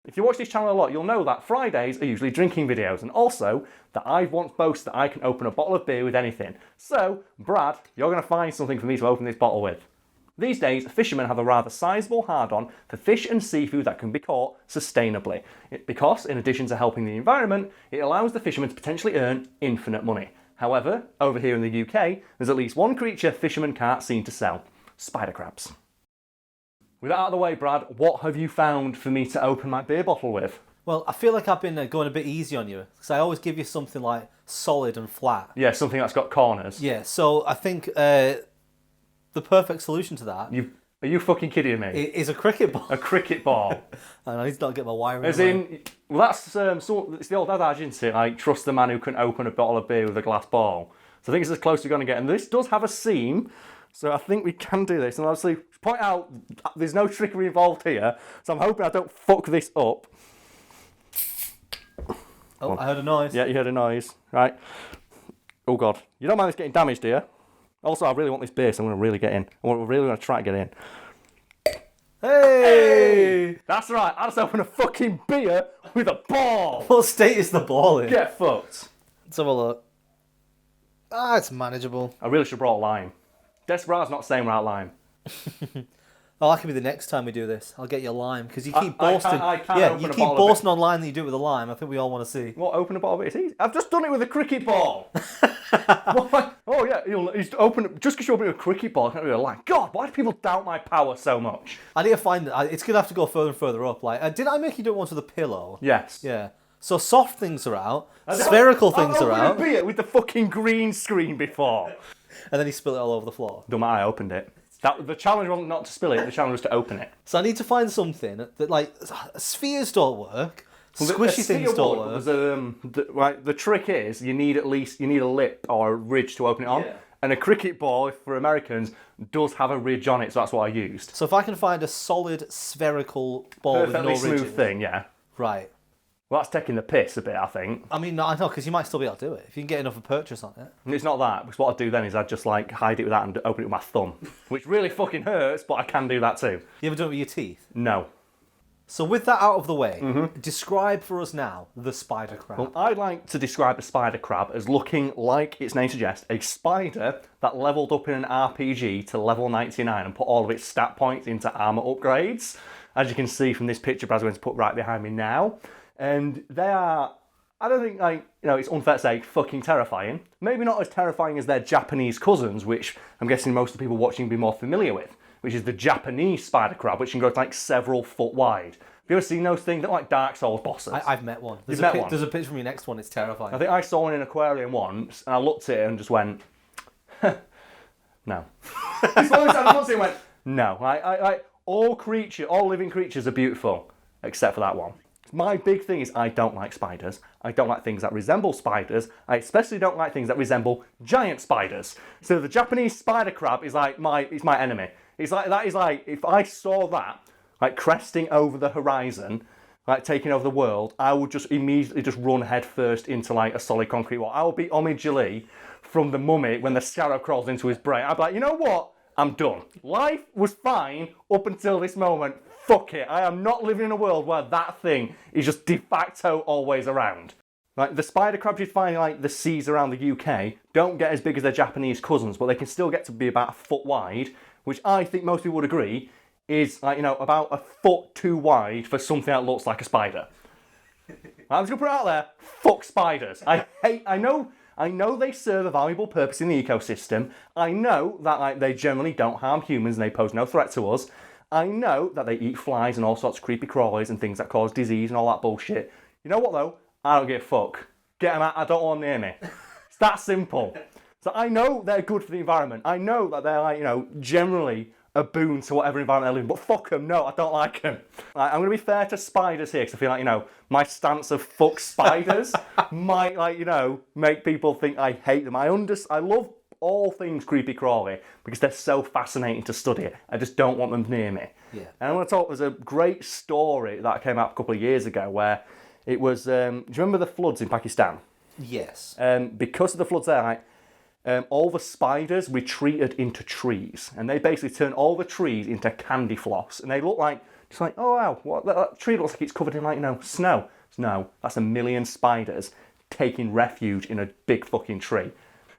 If you watch this channel a lot, you'll know that Fridays are usually drinking videos, and also that I've once boasted that I can open a bottle of beer with anything. So, Brad, you're going to find something for me to open this bottle with. These days, fishermen have a rather sizable hard-on for fish and seafood that can be caught sustainably, because, in addition to helping the environment, it allows the fishermen to potentially earn infinite money. However, over here in the UK, there's at least one creature fishermen can't seem to sell: spider crabs. With that out of the way, Brad, what have you found for me to open my beer bottle with? Well, I feel like I've been going a bit easy on you, because I always give you something like solid and flat. Yeah, something that's got corners. Yeah, so I think the perfect solution to that... Are you fucking kidding me? Is a cricket ball. A cricket ball. And I need to not get my wiring. As in, well, that's it's the old adage, isn't it? Like, trust the man who can open a bottle of beer with a glass ball. So I think it's as close as we're going to get. And this does have a seam, so I think we can do this. And obviously, point out, there's no trickery involved here, so I'm hoping I don't fuck this up. Oh, I heard a noise. Yeah, you heard a noise. Right. Oh, God. You don't mind this getting damaged, do you? Also, I really want this beer, so I'm going to really get in. I'm really going to try to get in. Hey! That's right, I just opened a fucking beer with a ball! What state is the ball in? Get fucked. Let's have a look. Ah, it's manageable. I really should have brought lime. Desperado's not saying without lime. Oh, that could be the next time we do this. I'll get you a lime, because you keep boasting. I can't yeah, open you a keep bottle of boasting online that you do it with a lime. I think we all want to see. What, open a bottle of it? It's easy. I've just done it with a cricket ball. Oh yeah, he's open just because you open it with a cricket ball. I can't really like. God, why do people doubt my power so much? I need to find it. It's gonna have to go further and further up. Like, did I make you do it once with a pillow? Yes. Yeah. So soft things are out. Spherical things are out. I've opened a beer with the fucking green screen before. And then he spilled it all over the floor. Don't matter, I opened it. The challenge wasn't not to spill it, the challenge was to open it. So I need to find something that, like, spheres don't work. Squishy things don't work. The trick is you need a lip or a ridge to open it on. Yeah. And a cricket ball, for Americans, does have a ridge on it, so that's what I used. So if I can find a solid spherical ball with no ridges. Perfectly smooth thing, yeah. Right. Well, that's taking the piss a bit, I think. I mean, no, I know, because you might still be able to do it if you can get enough of a purchase on it. And it's not that, because what I'd do then is I'd just like hide it with that and open it with my thumb, which really fucking hurts, but I can do that too. You ever done it with your teeth? No. So with that out of the way, describe for us now the spider crab. Well, I'd like to describe the spider crab as looking like its name suggests, a spider that leveled up in an RPG to level 99 and put all of its stat points into armor upgrades. As you can see from this picture Brad's going to put right behind me now. And they are, I don't think, it's unfair to say, fucking terrifying. Maybe not as terrifying as their Japanese cousins, which I'm guessing most of the people watching will be more familiar with, which is the Japanese spider crab, which can go to like several foot wide. Have you ever seen those things? They're like Dark Souls bosses. I've met one. There's a picture from your next one, it's terrifying. I think I saw one in an aquarium once, and I looked at it and just went, no. It's one of those times I looked at it and went, no. All living creatures are beautiful, except for that one. My big thing is I don't like spiders. I don't like things that resemble spiders. I especially don't like things that resemble giant spiders. So the Japanese spider crab is like my enemy. It's like if I saw that like cresting over the horizon, like taking over the world, I would just immediately just run head first into like a solid concrete wall. I would be Omid Ali from The Mummy when the scarab crawls into his brain. I'd be like, you know what? I'm done. Life was fine up until this moment. Fuck it, I am not living in a world where that thing is just de facto always around. Like, the spider crabs you find in like the seas around the UK don't get as big as their Japanese cousins, but they can still get to be about a foot wide, which I think most people would agree is like, about a foot too wide for something that looks like a spider. I'm just gonna put it out there, fuck spiders. I know they serve a valuable purpose in the ecosystem. I know that like they generally don't harm humans and they pose no threat to us. I know that they eat flies and all sorts of creepy crawlies and things that cause disease and all that bullshit. You know what though? I don't give a fuck. Get them out, I don't want them near me. It's that simple. So I know they're good for the environment. I know that they're like, generally a boon to whatever environment they live in, but fuck them, no, I don't like them. I'm going to be fair to spiders here, because I feel like, my stance of fuck spiders might, make people think I hate them. I love all things creepy crawly because they're so fascinating to study. I just don't want them near me. Yeah. And I'm going to talk, there's a great story that came out a couple of years ago where it was, do you remember the floods in Pakistan? Yes. Because of the floods there, all the spiders retreated into trees, and they basically turned all the trees into candy floss, and they look like, It's like, oh wow, what, that tree looks like it's covered in, like, snow. No, that's a million spiders taking refuge in a big fucking tree.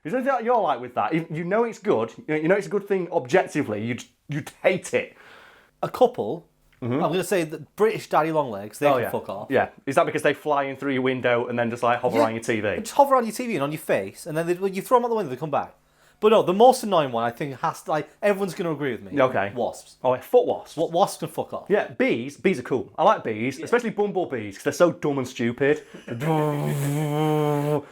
Is there anything that you're like with that? You know it's good. You know it's a good thing objectively. You'd hate it. A couple. I'm going to say that British daddy long legs, they can fuck off. Yeah. Is that because they fly in through your window and then just like hover on your TV? Just hover on your TV and on your face, and then you throw them out the window, they come back. But no, the most annoying one I think has to, like, everyone's going to agree with me. Okay. Wasps. Oh, yeah, foot wasps. Wasps can fuck off. Yeah, bees. Bees are cool. I like bees, especially bumblebees, because they're so dumb and stupid. They're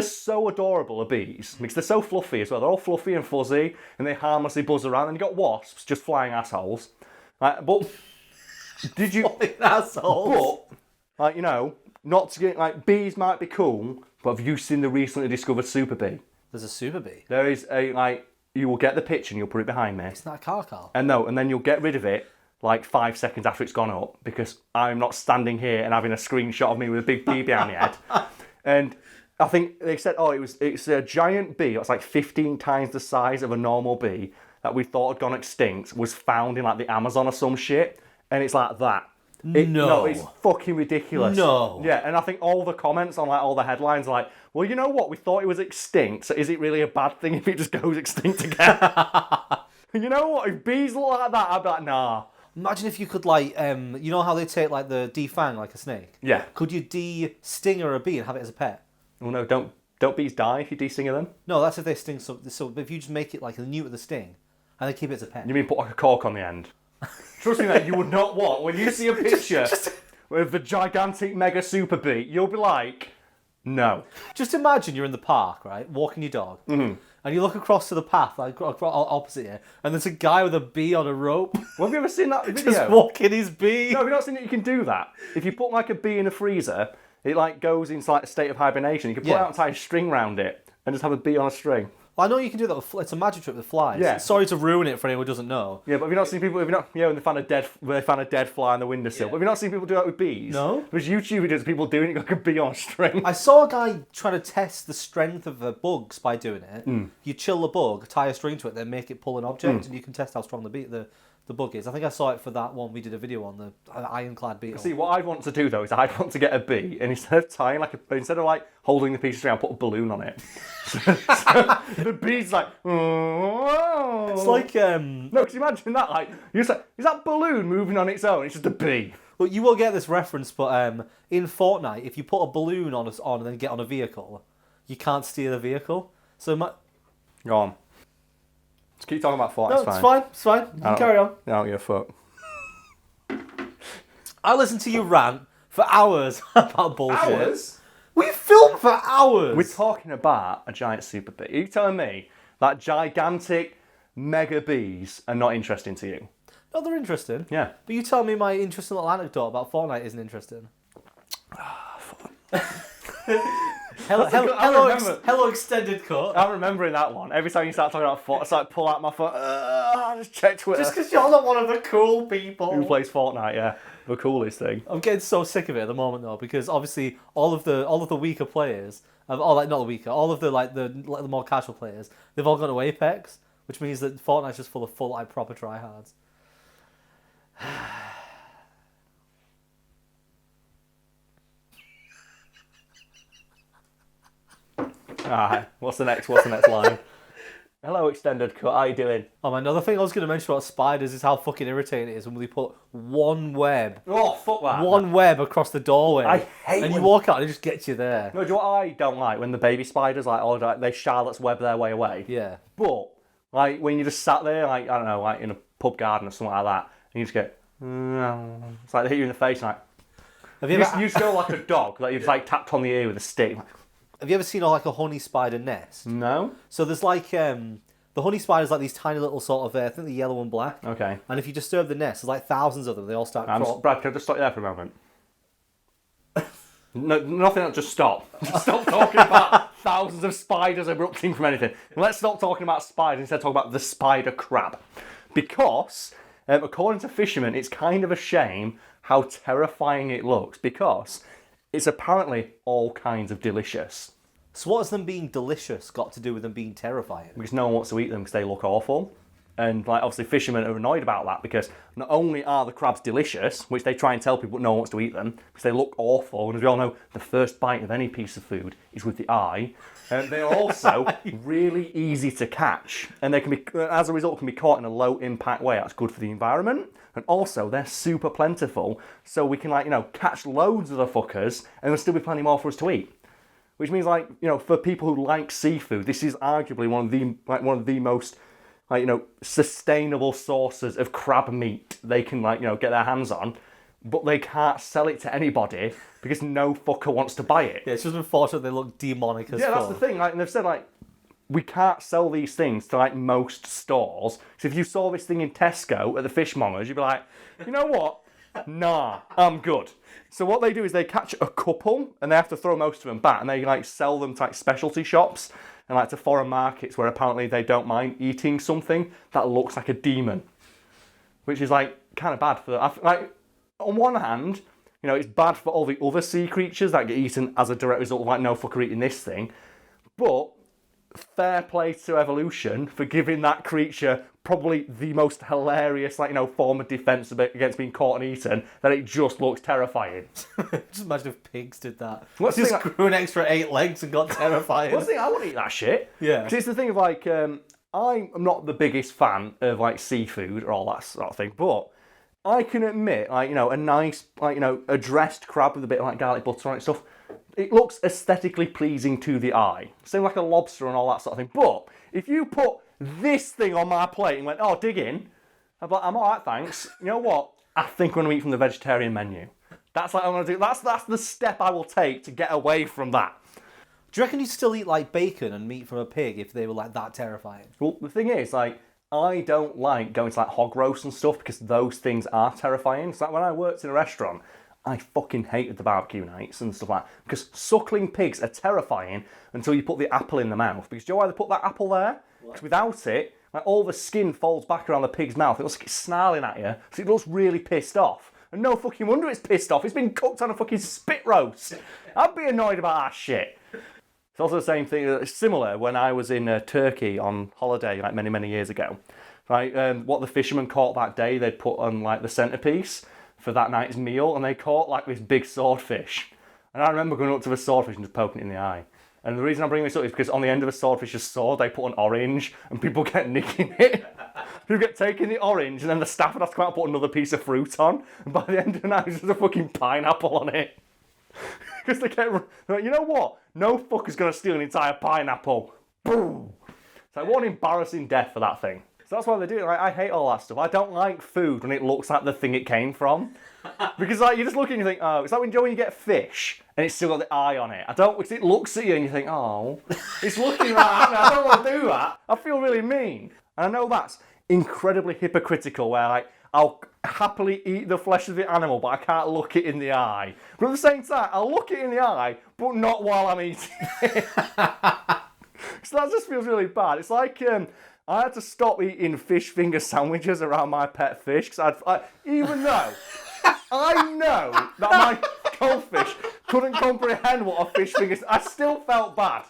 so adorable, the bees, because they're so fluffy as well. They're all fluffy and fuzzy, and they harmlessly buzz around. And you got wasps, just flying assholes. But did you? Flying assholes. But not to get bees might be cool, but have you seen the recently discovered super bee? There's a super bee. There is you will get the picture and you'll put it behind me. It's not a Karl. And then you'll get rid of it like 5 seconds after it's gone up, because I'm not standing here and having a screenshot of me with a big bee behind my head. And I think they said, it's a giant bee. It's like 15 times the size of a normal bee that we thought had gone extinct, was found in like the Amazon or some shit. And it's like that. No, it's fucking ridiculous. No. Yeah, and I think all the comments on like all the headlines are like, well, you know what? We thought it was extinct, so is it really a bad thing if it just goes extinct again? You know what? If bees look like that, I'd be like, nah. Imagine if you could, like, you know how they take like the defang like a snake? Yeah. Could you de-stinger a bee and have it as a pet? Well, no, don't bees die if you de-stinger them? No, that's if they sting. So if you just make it like neuter the sting, and they keep it as a pet. You mean put like a cork on the end? Trust me, mate, you would not want, when you see a picture with the gigantic mega super bee, you'll be like, no. Just imagine you're in the park, right, walking your dog, and you look across to the path, like opposite you, and there's a guy with a bee on a rope. Well, have you ever seen that video? Just walking his bee. No, have you not seen that you can do that? If you put like a bee in a freezer, it like goes into like a state of hibernation. You can put out and tie a string around it and just have a bee on a string. Well, I know you can do that with it's a magic trick with flies. Yeah. Sorry to ruin it for anyone who doesn't know. Yeah, but have you not seen people? When they found a dead fly on the windowsill. Yeah. But have you not seen people do that with bees? No. There's YouTube videos of people doing it like a bee on a string. I saw a guy trying to test the strength of the bugs by doing it. You chill the bug, tie a string to it, then make it pull an object, and you can test how strong the bug is. I think I saw it for that one we did a video on, the ironclad beetle. See, what I'd want to do though is I'd want to get a bee, and instead of holding the piece of string, I'll put a balloon on it. so the bee's like, oh. It's like no, because imagine that, like, you're just like, is that balloon moving on its own? It's just a bee. Well, you will get this reference, but in Fortnite, if you put a balloon on and then get on a vehicle, you can't steer the vehicle. So Go on. Just keep talking about Fortnite. No, it's fine. You can carry on. No, you're fuck. I listened to you rant for hours about bullshit. Hours? We filmed for hours. We're talking about a giant super bee. Are you telling me that gigantic mega bees are not interesting to you? No, they're interesting. Yeah. But you tell me my interesting little anecdote about Fortnite isn't interesting. Hello, extended cut. I'm remembering that one. Every time you start talking about Fortnite, I start pull out my phone. I just check Twitter. Just because you're not one of the cool people. Who plays Fortnite? Yeah, the coolest thing. I'm getting so sick of it at the moment though, because obviously all of the weaker players, not the weaker, all of the more casual players, they've all gone to Apex, which means that Fortnite's just full of proper tryhards. Alright, what's the next line? Hello, extended cut. How you doing? Another thing I was going to mention about spiders is how fucking irritating it is when they put one web. Oh, fuck that. One web across the doorway. I hate and you walk out and it just gets you there. No, do you know what I don't like? When the baby spiders, they Charlotte's Web their way away. Yeah. But, when you just sat there, I don't know, in a pub garden or something like that, and you just get, it's like they hit you in the face, you just go like a dog, you just tapped on the ear with a stick. Have you ever seen a honey spider nest? No. So there's the honey spiders these tiny little sort of, I think they're yellow and black. Okay. And if you disturb the nest, there's thousands of them. They all start crawling. Brad, can I just stop you there for a moment? No, nothing else, just stop. Just stop talking about thousands of spiders erupting from anything. Let's stop talking about spiders, instead talk about the spider crab. Because, according to Fisherman, it's kind of a shame how terrifying it looks, because it's apparently all kinds of delicious. So what has them being delicious got to do with them being terrifying? Because no one wants to eat them because they look awful. And like obviously fishermen are annoyed about that because not only are the crabs delicious, which they try and tell people, but no one wants to eat them because they look awful. And as we all know, the first bite of any piece of food is with the eye. And they're also really easy to catch, and they can be, as a result, can be caught in a low impact way. That's good for the environment, and also they're super plentiful, so we can catch loads of the fuckers, and there'll still be plenty more for us to eat. Which means for people who like seafood, this is arguably one of the most sustainable sources of crab meat they can get their hands on. But they can't sell it to anybody because no fucker wants to buy it. Yeah, it's just unfortunate they look demonic as fuck. Yeah, that's the thing. And they've said, we can't sell these things to, most stores. So if you saw this thing in Tesco at the fishmongers, you'd be like, you know what? Nah, I'm good. So what they do is they catch a couple and they have to throw most of them back and they, sell them to, specialty shops and, to foreign markets where apparently they don't mind eating something that looks like a demon. Which is, kind of bad for... on one hand, it's bad for all the other sea creatures that get eaten as a direct result of no fucker eating this thing. But fair play to evolution for giving that creature probably the most hilarious, form of defense against being caught and eaten, that it just looks terrifying. Just imagine if pigs did that. What's just grew an extra 8 legs and got terrifying. What's the thing? I wouldn't eat that shit. Yeah. Because it's the thing of I'm not the biggest fan of seafood or all that sort of thing, but I can admit, a nice, a dressed crab with a bit of garlic butter on it and stuff, it looks aesthetically pleasing to the eye. Same like a lobster and all that sort of thing. But if you put this thing on my plate and went, oh, dig in, I'm like, I'm all right, thanks. You know what? I think I'm going to eat from the vegetarian menu. That's what I'm going to do. That's the step I will take to get away from that. Do you reckon you'd still eat bacon and meat from a pig if they were that terrifying? Well, the thing is, I don't like going to hog roasts and stuff because those things are terrifying. So when I worked in a restaurant, I fucking hated the barbecue nights and stuff like that because suckling pigs are terrifying until you put the apple in the mouth. Because do you know why they put that apple there? Because without it, all the skin folds back around the pig's mouth. It looks like it's snarling at you, so it looks really pissed off. And no fucking wonder it's pissed off. It's been cooked on a fucking spit roast. I'd be annoyed about that shit. It's also the same thing, similar when I was in Turkey on holiday many, many years ago. What the fishermen caught that day, they'd put on the centerpiece for that night's meal, and they caught this big swordfish. And I remember going up to the swordfish and just poking it in the eye. And the reason I bring this up is because on the end of a swordfish's sword, they put an orange, and people get nicking it. People get taking the orange, and then the staff would have to come out and put another piece of fruit on. And by the end of the night, there's just a fucking pineapple on it. Because they're like, you know what? No fucker's going to steal an entire pineapple. Boom! So what an embarrassing death for that thing. So that's why they do it. I hate all that stuff. I don't like food when it looks like the thing it came from. Because you just look at it and you think, oh, it's like when you get fish and it's still got the eye on it. Because it looks at you and you think, oh, it's looking right at me. I don't want to do that. I feel really mean. And I know that's incredibly hypocritical where I'll happily eat the flesh of the animal, but I can't look it in the eye. But at the same time, I'll look it in the eye, but not while I'm eating it. So that just feels really bad. It's like I had to stop eating fish finger sandwiches around my pet fish because even though I know that my goldfish couldn't comprehend what a fish finger, I still felt bad.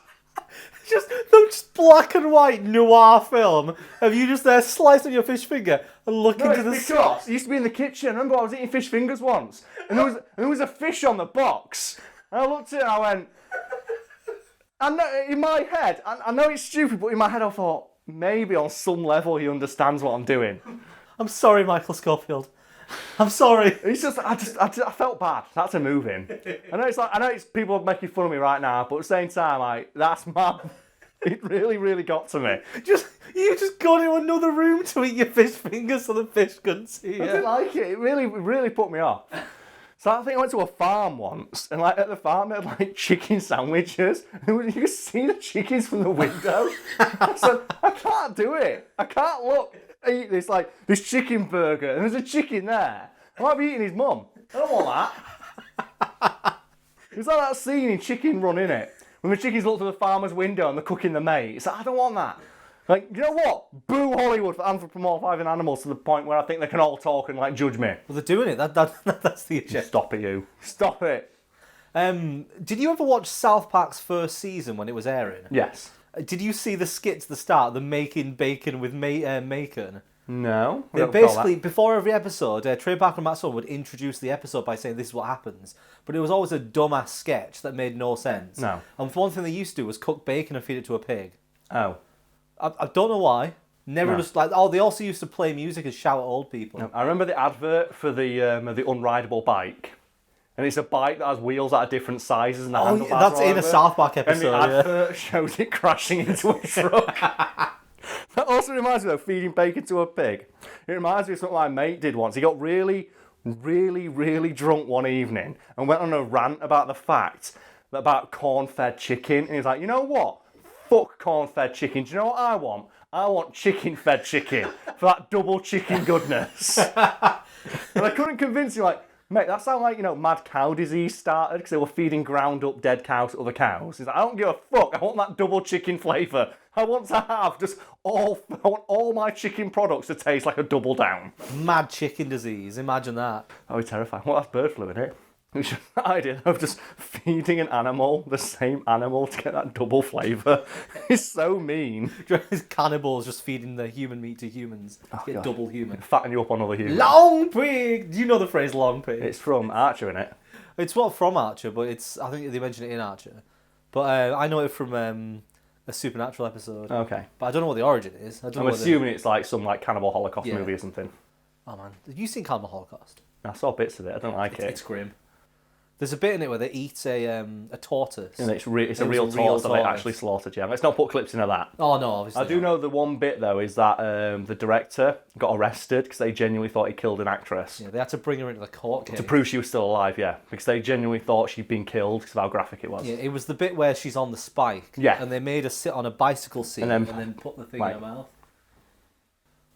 Just black and white noir film of you just there slicing your fish finger and looking to the because it used to be in the kitchen. Remember, I was eating fish fingers once, and there was a fish on the box, and I looked at it and I went, I know, in my head, I know it's stupid, but in my head I thought, maybe on some level he understands what I'm doing. I'm sorry, Michael Scofield. I'm sorry. It's just, I felt bad. That's a moving. I know it's people making fun of me right now, but at the same time, that's my. It really, really got to me. You just got into another room to eat your fish fingers so the fish couldn't see you. I didn't like it. It really put me off. So I think I went to a farm once, and at the farm they had chicken sandwiches. And you could see the chickens from the window. So I can't do it. I can't eat this chicken burger, and there's a chicken there. I might be eating his mum. I don't want that. It's like that scene in Chicken Run, innit? When the chickens look through the farmer's window and they're cooking the mate. It's I don't want that. You know what? Boo Hollywood for anthropomorphizing animals to the point where I think they can all talk and judge me. Well, they're doing it. That's the issue. Stop it, you. Stop it. Did you ever watch South Park's first season when it was airing? Yes. Did you see the skits at the start, the making bacon with Macon? No. I They don't recall basically, that. before every episode, Trey Parker and Matt Stone would introduce the episode by saying this is what happens. But it was always a dumbass sketch that made no sense. No. And one thing they used to do was cook bacon and feed it to a pig. Oh. I don't know why. Never No. just like. Oh, they also used to play music and shout at old people. No. I remember the advert for the unrideable bike. And it's a bike that has wheels that are different sizes and the handlebars That's are in over a South Park And episode. the advert shows it crashing into a truck. That also reminds me of feeding bacon to a pig. It reminds me of something my mate did once. He got really, really, really drunk one evening and went on a rant about the fact that about corn-fed chicken. And he's like, you know what? Fuck corn-fed chicken. Do you know what I want? I want chicken-fed chicken for that double chicken goodness. And I couldn't convince him, like, mate, that sounds like, mad cow disease started because they were feeding ground up dead cows to other cows. He's like, I don't give a fuck. I want that double chicken flavour. I want to have I want all my chicken products to taste like a double down. Mad chicken disease. Imagine that. Oh, it's terrifying. Well, that's bird flu, isn't it? It's just the idea of just feeding an animal, the same animal, to get that double flavour. It's so mean. Cannibals just feeding the human meat to humans. To get God. double human. Fatten you up on other humans. Long pig! Do you know the phrase long pig? It's from Archer, innit? It's not from Archer, but I think they mention it in Archer. But I know it from a Supernatural episode. Okay. But I don't know what the origin is. I'm assuming it's like some cannibal Holocaust Yeah. movie or something. Oh man, have you seen Cannibal Holocaust? I saw bits of it. I don't like it. It's grim. There's a bit in it where they eat a tortoise. And it's a real It was a tortoise real that they tortoise. actually slaughtered, yeah. Let's not put clips in of that. Oh no, obviously. I do know the one bit, though, is that the director got arrested because they genuinely thought he killed an actress. Yeah, they had to bring her into the court case. To prove she was still alive, yeah. Because they genuinely thought she'd been killed because of how graphic it was. Yeah, it was the bit where she's on the spike. Yeah. And they made her sit on a bicycle seat And and then- then put the thing right. in her mouth.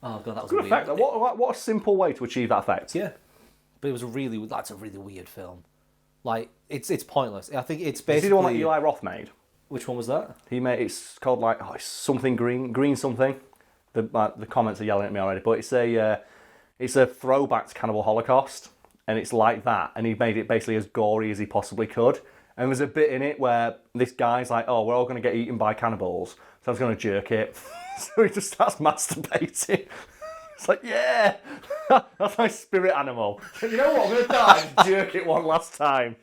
Oh god, that was Good weird. effect. What a simple way to achieve that effect. Yeah, but it was that's a really weird film. Like it's pointless. I think it's Is basically he the one that Eli Roth made? Which one was that? He made it's called it's something green something. The comments are yelling at me already, but it's a throwback to Cannibal Holocaust, and it's like that. And he made it basically as gory as he possibly could. And there's a bit in it where this guy's like, "Oh, we're all going to get eaten by cannibals, so I was going to jerk it." So he just starts masturbating. It's like, yeah, that's my spirit animal. You know what? I'm going to die and jerk it one last time.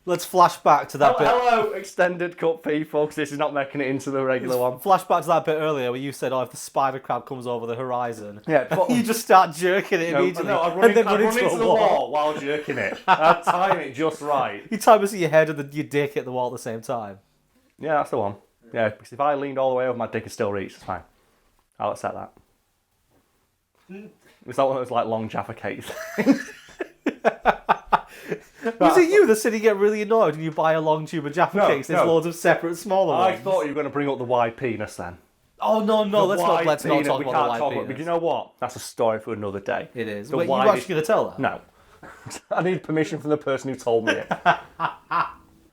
Let's flash back to that bit. Hello, extended cut people, because this is not making it into the regular one. Flash back to that bit earlier where you said, "Oh, if the spider crab comes over the horizon, Yeah, but you just start jerking it immediately, No, I and then run into the a wall. while jerking it. I time it just right. You time it to your head and then your dick hit the wall at the same time. Yeah, that's the one. Yeah, because if I leaned all the way over, my dick could still reach. It's fine. I'll accept that. It's not one of those long Jaffa cakes. Was it you that said you get really annoyed when you buy a long tube of Jaffa No, cakes? There's no. loads of separate, smaller I ones. thought you were going to bring up the wide penis then. Oh no, let's not wide talk penis, about we the can't white talk penis. about. But you know what? That's a story for another day. It is. The Wait, you widest- actually going to tell that? No. I need permission from the person who told me it.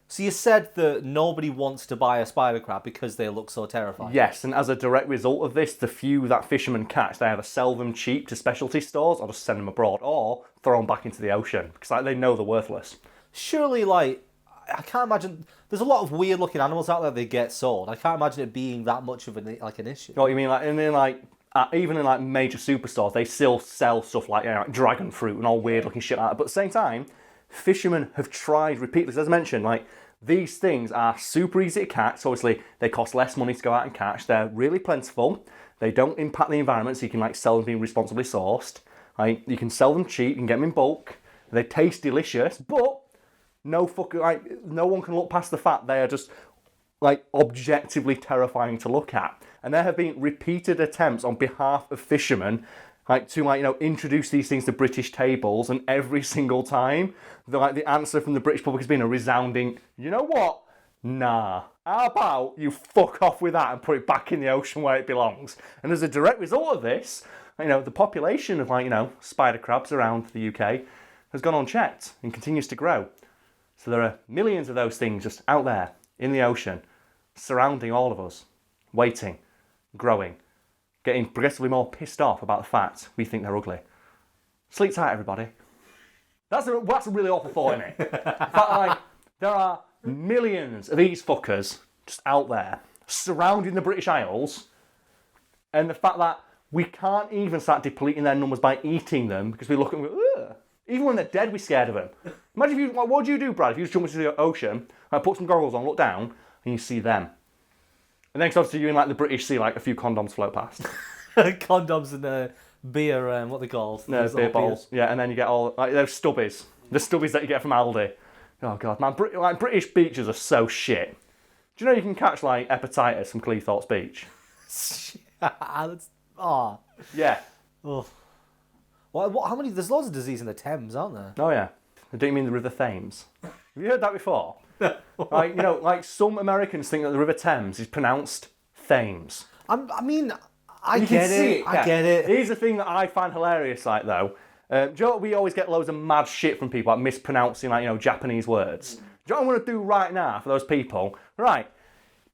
So you said that nobody wants to buy a spider crab because they look so terrifying. Yes, and as a direct result of this, the few that fishermen catch, they either sell them cheap to specialty stores or just send them abroad or throw them back into the ocean because they know they're worthless. Surely, I can't imagine. There's a lot of weird looking animals out there that get sold. I can't imagine it being that much of an issue. You know what you mean? Even in major superstores, they still sell stuff like dragon fruit and all weird looking shit like that. But at the same time, fishermen have tried repeatedly, as I mentioned, these things are super easy to catch. So obviously, they cost less money to go out and catch. They're really plentiful. They don't impact the environment, so you can sell them being responsibly sourced. You can sell them cheap. You can get them in bulk. They taste delicious, but no one can look past the fact they are just objectively terrifying to look at. And there have been repeated attempts on behalf of fishermen to introduce these things to British tables, and every single time the answer from the British public has been a resounding, you know what? Nah. How about you fuck off with that and put it back in the ocean where it belongs? And as a direct result of this, the population of spider crabs around the UK has gone unchecked and continues to grow. So there are millions of those things just out there in the ocean, surrounding all of us, waiting, growing, getting progressively more pissed off about the fact we think they're ugly. Sleep tight, everybody. That's a really awful thought, isn't it? In fact, There are millions of these fuckers just out there surrounding the British Isles, and the fact that we can't even start depleting their numbers by eating them because we look at them and go, ugh. Even when they're dead, we're scared of them. Imagine if you, what would you do, Brad, if you just jump into the ocean, put some goggles on, look down, and you see them. And then obviously you in like the British see like a few condoms float past. Condoms and beer, what they call? No, beer bottles. Yeah, and then you get all like those stubbies. The stubbies that you get from Aldi. Oh god, man, like British beaches are so shit. Do you know you can catch like hepatitis from Cleethorpes Beach? Yeah. Oh. What? How many? There's loads of disease in the Thames, aren't there? Oh yeah. Do you mean the River Thames? Have you heard that before? Like, you know, like some Americans think that the River Thames is pronounced Thames. I mean, I get it. Here's the thing that I find hilarious, like though. Do you know what? We always get loads of mad shit from people like mispronouncing, like, you know, Japanese words. Do you know what I'm going to do right now for those people? Right,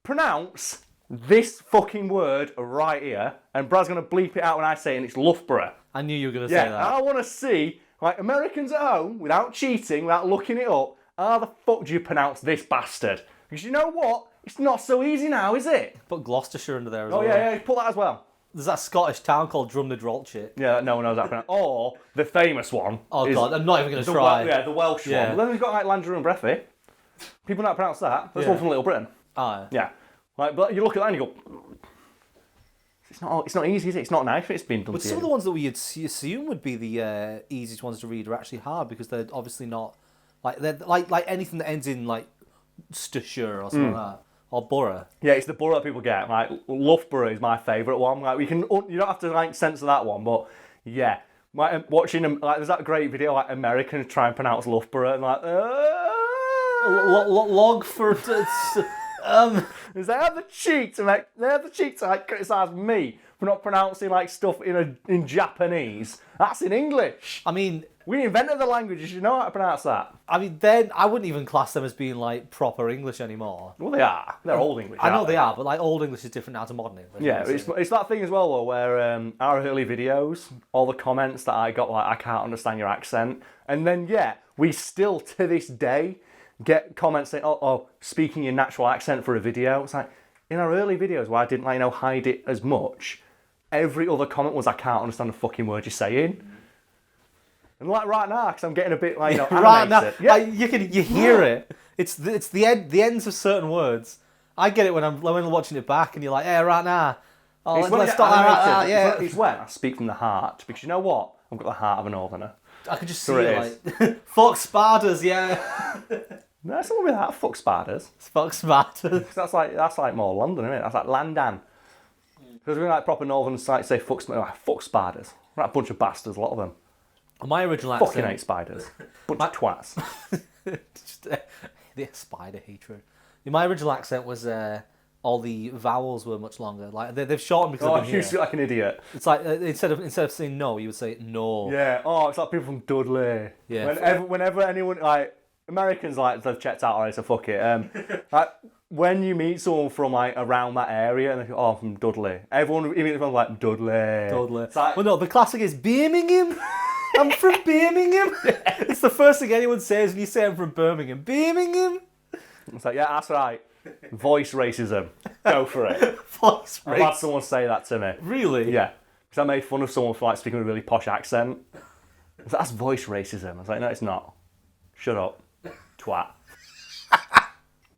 pronounce this fucking word right here, and Brad's going to bleep it out when I say it, and it's Loughborough. I knew you were going to say that. I want to see, like, Americans at home, without cheating, without looking it up, how the fuck do you pronounce this bastard? Because you know what? It's not so easy now, is it? Put Gloucestershire under there as well. Oh, yeah, put that as well. There's that Scottish town called Drumnadrolchit. Yeah, no one knows that pronounce. Or the famous one. Oh, God, I'm not even going to try. The Welsh one. Well, then we've got, like, Landry and Breffy. People don't pronounce that. That's one from Little Britain. Oh, yeah. Like, but you look at that and you go, it's not easy, is it? It's not nice, but it's been done. But some of the ones that we assume would be the easiest ones to read are actually hard because they're obviously not they're like anything that ends in like Stashire or something like that, or Borough. Yeah, it's the Borough that people get. Like Loughborough is my favourite one. Like you don't have to like censor that one, but yeah, like, watching them, like there's that great video like Americans try and pronounce Loughborough and like log for. They have the cheek to like criticise me for not pronouncing like stuff in Japanese. That's in English. I mean, we invented the language. You should know how to pronounce that. I mean, then I wouldn't even class them as being like proper English anymore. Well, they are. They're old English. I know they are, but like old English is different now to modern English. Yeah, it's that thing as well though, where our early videos, all the comments that I got like, I can't understand your accent, and then we still to this day get comments saying, oh, speaking your natural accent for a video. It's like, in our early videos where I didn't, like, hide it as much, every other comment was, I can't understand the fucking word you're saying. And like right now, because I'm getting a bit, like, right now, yeah. You hear it. It's the ends of certain words. I get it when I'm watching it back and you're like, hey, right now. Oh, let's stop that. Yeah. It's when I speak from the heart. Because you know what? I've got the heart of a northerner. I could just see it like, fuck spiders, yeah. No, it's not with that. Fuck spiders. Fuck spiders. That's like more London, isn't it? That's like Landan. Because we're like proper northern sites say fuck spiders. We're like a bunch of bastards, a lot of them. My original accent. Fucking hate spiders. Bunch of twats. Just the spider hatred. My original accent was all the vowels were much longer. Like they've shortened because I've been you feel like an idiot. It's like instead of saying no, you would say no. Yeah. Oh, it's like people from Dudley. Yeah. Whenever anyone like. Americans like they've checked out already, so fuck it. Like when you meet someone from like around that area and they go, "Oh, I'm from Dudley," everyone immediately goes like Dudley. It's like, well, no, the classic is Birmingham. I'm from Birmingham. It's the first thing anyone says when you say I'm from Birmingham. Birmingham. It's like, yeah, that's right. Voice racism. Go for it. Voice racism. I've had someone say that to me. Really? Yeah. Because I made fun of someone for like speaking with a really posh accent. I was like, that's voice racism. I was like, no, it's not. Shut up. Twat.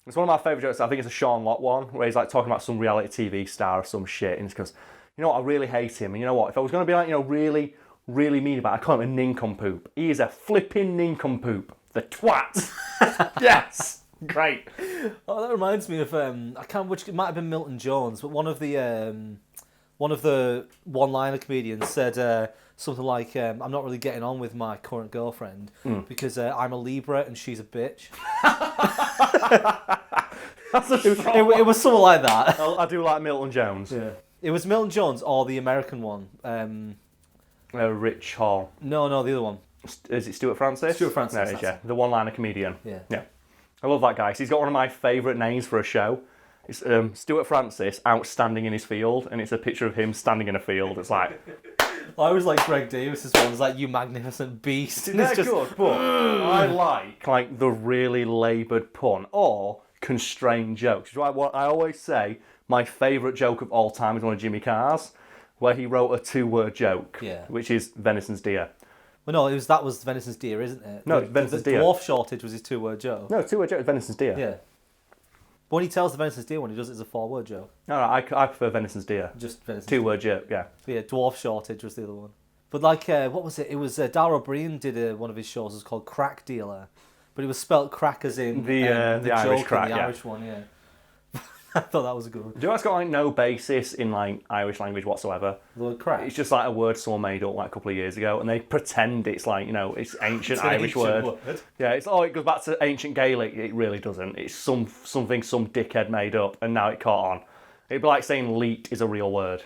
It's one of my favourite jokes. I think it's a Sean Locke one, where he's like talking about some reality TV star or some shit, and he goes, you know what, I really hate him, and you know what, if I was going to be like, really, really mean about it, I'd call him a nincompoop. He is a flipping nincompoop. The twat. Yes. Great. Oh, that reminds me of I can't which it might have been Milton Jones, but one of the one-liner comedians said something like, I'm not really getting on with my current girlfriend because I'm a Libra and she's a bitch. That's it was something like that. I do like Milton Jones. Yeah. It was Milton Jones or the American one. Rich Hall. No, the other one. Is it Stuart Francis? Stuart Francis. No, yeah. The one-liner comedian. Yeah. I love that guy. He's got one of my favourite names for a show. It's Stuart Francis outstanding in his field, and it's a picture of him standing in a field. It's like, I always like Greg Davis's one. It's like, you magnificent beast. And They're it's just, good, but I like the really laboured pun or constrained jokes. What I always say, my favourite joke of all time is one of Jimmy Carr's, where he wrote a 2-word joke, which is venison's dear. Well, no, that was Venison's deer, isn't it? No, venison's deer. The dwarf shortage was his 2-word joke. No, 2-word joke is venison's deer. Yeah. But when he tells the Venison's deer one, he does it as a 4-word joke. No, I prefer venison's deer. Just Venison's 2-word joke, yeah. But yeah, dwarf shortage was the other one. But like, what was it? It was Dara O'Brien did one of his shows. It was called Crack Dealer, but it was spelt crack as in the Irish joke crack, in the Irish one. Yeah. I thought that was a good one. Do you know it's got like no basis in like Irish language whatsoever? The word crack. It's just like a word someone made up like a couple of years ago, and they pretend it's like, you know, it's ancient Irish word. Yeah, it goes back to ancient Gaelic. It really doesn't. It's something some dickhead made up, and now it caught on. It'd be like saying leet is a real word.